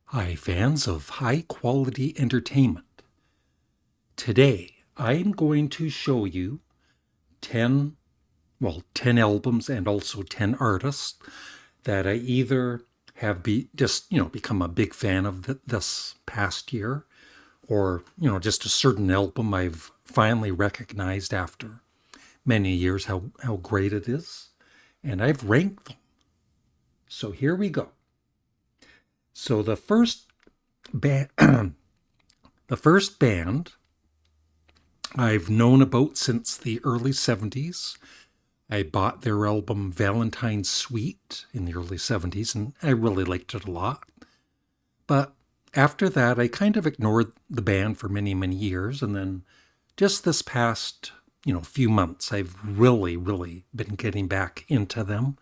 Hi, fans of high-quality entertainment. Today, I'm going to show you 10, 10 albums and also 10 artists that I either have become a big fan of this past year, or, just a certain album I've finally recognized after many years how great it is. And I've ranked them. So here we go. So band, the first band I've known about since the early 70s. I bought their album Valentine's Suite in the early 70s, and I really liked it a lot. But after that, I kind of ignored the band for many, many years. And then just this past, few months, I've really been getting back into them.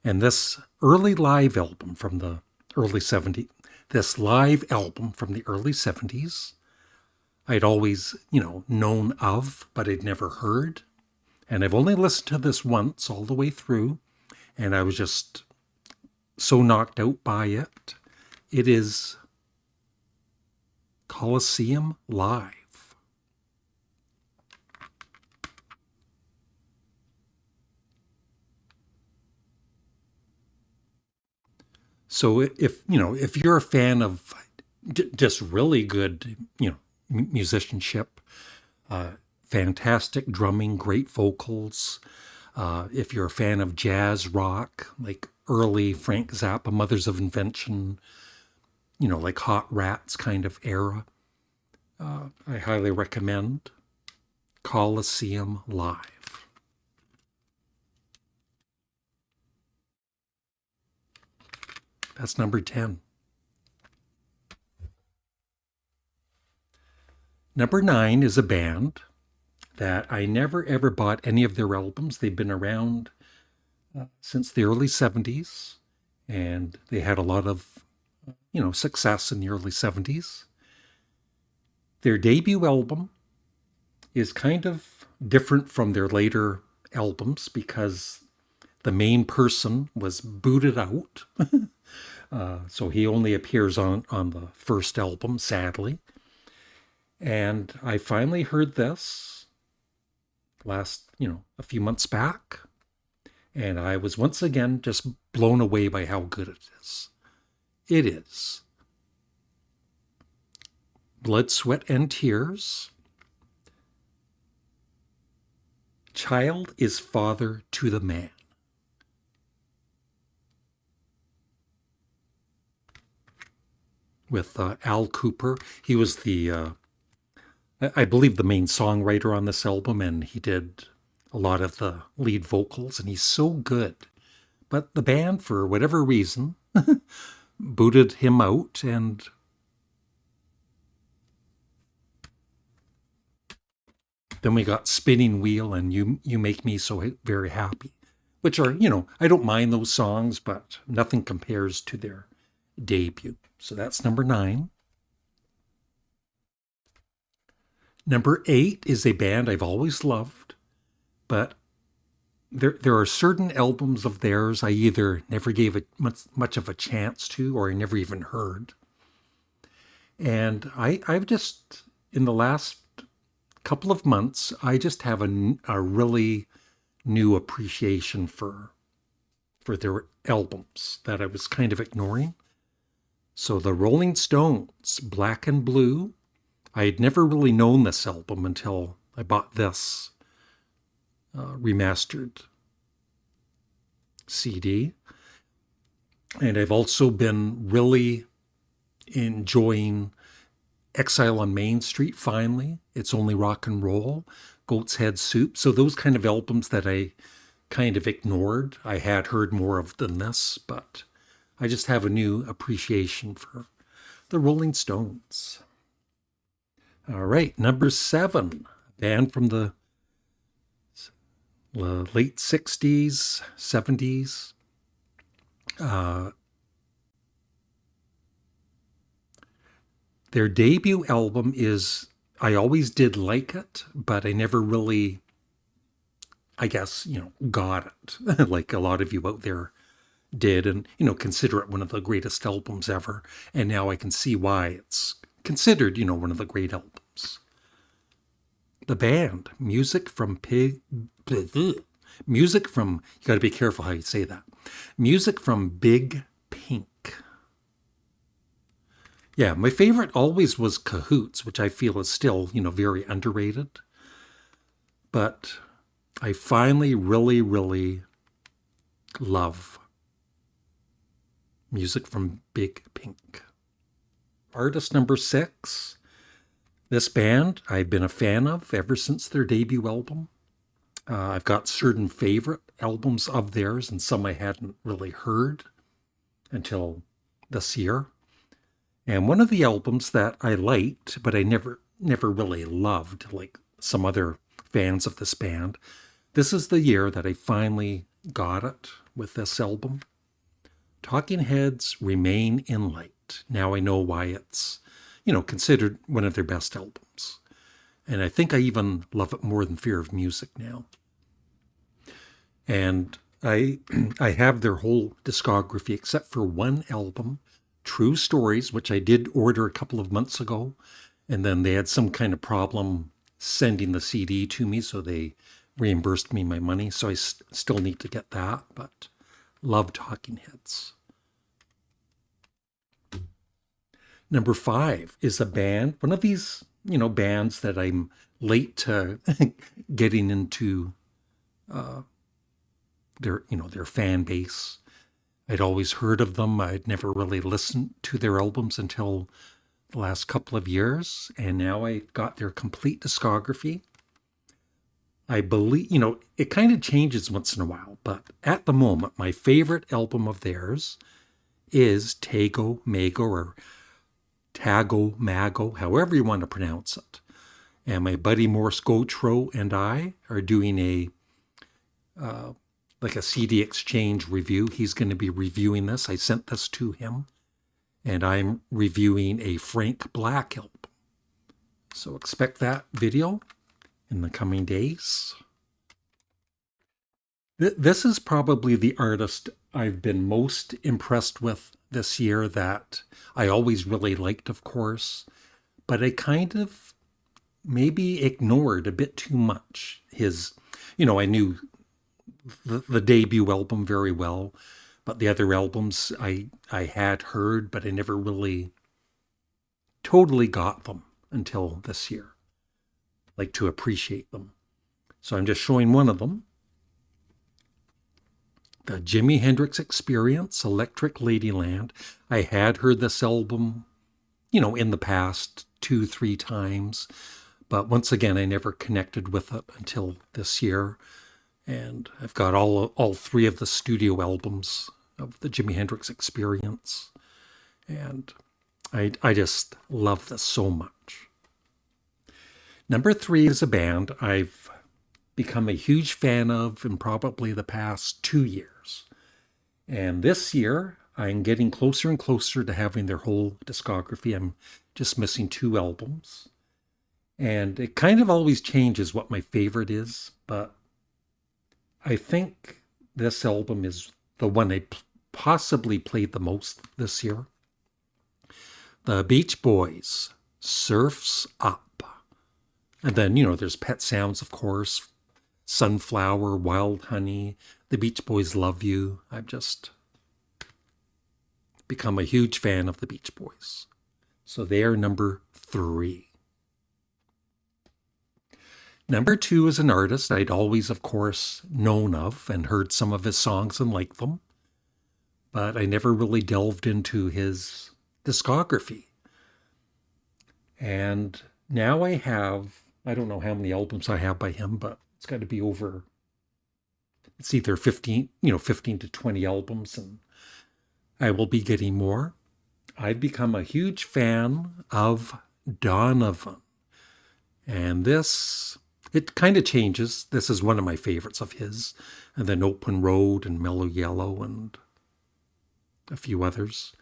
And this early live album from the early 70s, this live album from the early 70s, I'd always, known of, but I'd never heard. And I've only listened to this once all the way through, and I was just so knocked out by it. It is Colosseum Live. So if you're a fan of just really good, musicianship, uh, fantastic drumming, great vocals. If you're a fan of jazz rock, like early Frank Zappa, Mothers of Invention, like Hot Rats kind of era, I highly recommend Colosseum Live. That's number 10. Number 9 is a band that I never ever bought any of their albums. They've been around since the early 70s, and they had a lot of, success in the early 70s. Their debut album is kind of different from their later albums because the main person was booted out. So he only appears on the first album, sadly. And I finally heard this last, a few months back. And I was once again just blown away by how good it is. It is Blood, Sweat, and Tears. Child is father to the man. With Al Cooper. He was I believe, the main songwriter on this album, and he did a lot of the lead vocals, and he's so good. But the band, for whatever reason, booted him out, and then we got Spinning Wheel and You Make Me So Very Happy, which are, I don't mind those songs, but nothing compares to their debut. So that's number 9. Number 8 is a band I've always loved, but there are certain albums of theirs I either never gave it much of a chance to, or I never even heard. And I've just, in the last couple of months, I just have a really new appreciation for their albums that I was kind of ignoring. So the Rolling Stones, Black and Blue. I had never really known this album until I bought this remastered CD. And I've also been really enjoying Exile on Main Street, finally. It's Only Rock and Roll, Goat's Head Soup. So those kind of albums that I kind of ignored, I had heard more of than this, but I just have a new appreciation for the Rolling Stones. All right, number 7, a band from the late 60s, 70s. Their debut album is, I always did like it, but I never really, I guess, got it, like a lot of you out there did and, consider it one of the greatest albums ever. And now I can see why it's considered, one of the great albums. The band, music from, you got to be careful how you say that. Music from Big Pink. Yeah, my favorite always was Cahoots, which I feel is still, very underrated. But I finally really, really love music from Big Pink. Artist number 6. This band I've been a fan of ever since their debut album. I've got certain favorite albums of theirs and some I hadn't really heard until this year. And one of the albums that I liked, but I never really loved, like some other fans of this band, this is the year that I finally got it with this album. Talking Heads, Remain in Light. Now I know why it's, considered one of their best albums. And I think I even love it more than Fear of Music now. And I have their whole discography except for one album, True Stories, which I did order a couple of months ago. And then they had some kind of problem sending the CD to me, so they reimbursed me my money. So I still need to get that, but love Talking Heads. Number 5 is a band, one of these, bands that I'm late to getting into their fan base. I'd always heard of them. I'd never really listened to their albums until the last couple of years, and now I got their complete discography. I believe, it kind of changes once in a while, but at the moment, my favorite album of theirs is Tago Mago, or Tago Mago, however you want to pronounce it. And my buddy Morse Gotro and I are doing a CD exchange review. He's going to be reviewing this. I sent this to him. And I'm reviewing a Frank Black album. So expect that video in the coming days. This is probably the artist I've been most impressed with this year, that I always really liked, of course, but I kind of maybe ignored a bit too much. His, I knew the debut album very well, but the other albums I had heard, but I never really totally got them until this year, like to appreciate them. So I'm just showing one of them. The Jimi Hendrix Experience, Electric Ladyland. I had heard this album, in the past 2-3 times, but once again, I never connected with it until this year. And I've got all 3 of the studio albums of the Jimi Hendrix Experience. And I just love this so much. Number 3 is a band I've become a huge fan of in probably the past 2 years. And this year, I'm getting closer and closer to having their whole discography. I'm just missing 2 albums. And it kind of always changes what my favorite is, but I think this album is the one I possibly played the most this year. The Beach Boys, Surf's Up. And then, there's Pet Sounds, of course, Sunflower, Wild Honey, The Beach Boys Love You. I've just become a huge fan of the Beach Boys. So they are number 3. Number 2 is an artist I'd always, of course, known of and heard some of his songs and liked them, but I never really delved into his discography. And now I don't know how many albums I have by him, but it's got to be over, it's either 15 to 20 albums, and I will be getting more. I've become a huge fan of Donovan. And it kind of changes. This is one of my favorites of his. And then Open Road and Mellow Yellow and a few others.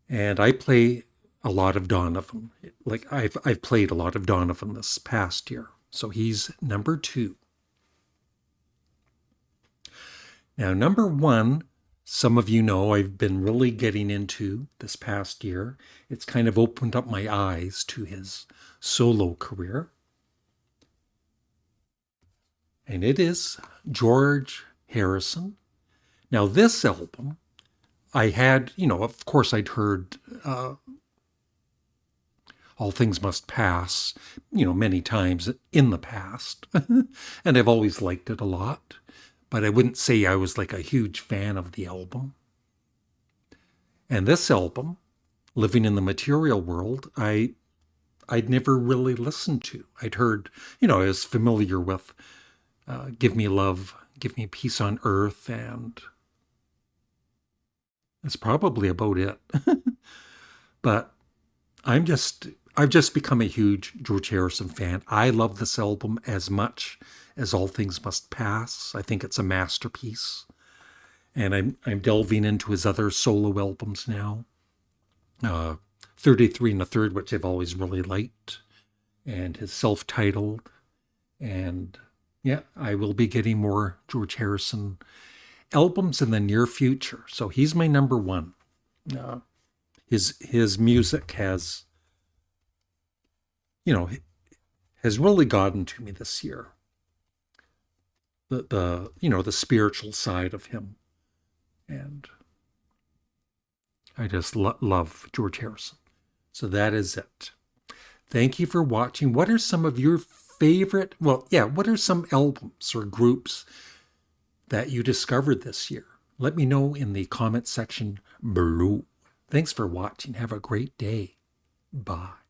And I play a lot of Donovan. Like I've played a lot of Donovan this past year. So he's number 2. Now, number one, some of you know I've been really getting into this past year. It's kind of opened up my eyes to his solo career. And it is George Harrison. Now, this album, I had, of course, I'd heard All Things Must Pass, many times in the past. And I've always liked it a lot. But I wouldn't say I was like a huge fan of the album. And this album, Living in the Material World, I'd never really listened to. I'd heard, I was familiar with Give Me Love, Give Me Peace on Earth, and that's probably about it. But I've just become a huge George Harrison fan. I love this album as much as All Things Must Pass. I think it's a masterpiece. And I'm delving into his other solo albums now. 33 and a Third, which I've always really liked, and his self-titled. And yeah, I will be getting more George Harrison albums in the near future. So he's my number one. His music has, has really gotten to me this year. The spiritual side of him. And I just love George Harrison. So that is it. Thank you for watching. What are some of your favorite, what are some albums or groups that you discovered this year? Let me know in the comment section below. Thanks for watching. Have a great day. Bye.